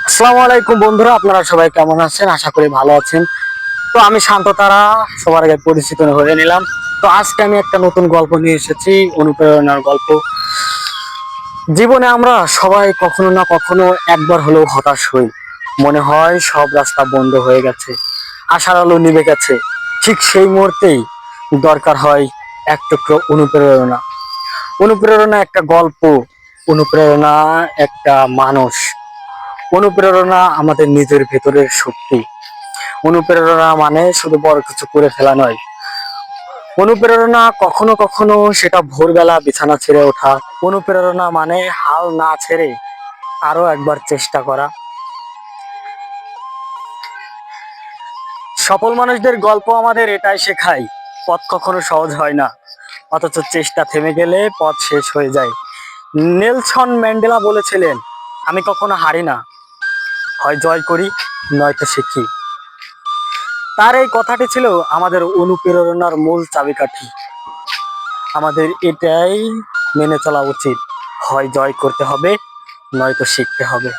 আসসালামু আলাইকুম বন্ধুরা, আপনারা সবাই কেমন আছেন? আশা করি ভালো আছেন। তো আমি শান্ত তারা, সবার আগে পরিচিত হয়ে নিলাম। তো আজকে আমি একটা নতুন গল্প নিয়ে এসেছি, অনুপ্রেরণার গল্প। জীবনে আমরা সবাই কখনো না কখনো একবার হলেও হতাশ হই। মনে হয় সব রাস্তা বন্ধ হয়ে গেছে, আশার আলো নিভে গেছে। ঠিক সেই মুহূর্তেই দরকার হয় এক টুকরো অনুপ্রেরণা। অনুপ্রেরণা একটা গল্প, অনুপ্রেরণা একটা মানুষ, অনুপ্রেরণা আমাদের নিজের ভেতরের শক্তি। অনুপ্রেরণা মানে শুধু বড় কিছু করে ফেলা নয়। অনুপ্রেরণা কখনো কখনো সেটা ভোরবেলা বিছানা ছেড়ে ওঠা। অনুপ্রেরণা মানে হাল না ছেড়ে আরো একবার চেষ্টা করা। সফল মানুষদের গল্প আমাদের এটাই শেখায়, পথ কখনো সহজ হয় না, অথচ চেষ্টা থেমে গেলে পথ শেষ হয়ে যায়। নেলসন ম্যান্ডেলা বলেছিলেন, আমি কখনো হারি না, হয় জয় করি নয়তো শিখি। তার এই কথাটি ছিল আমাদের অনুপ্রেরণার মূল চাবিকাঠি। আমাদের এটাই মেনে চলা উচিত, হয় জয় করতে হবে নয়তো শিখতে হবে।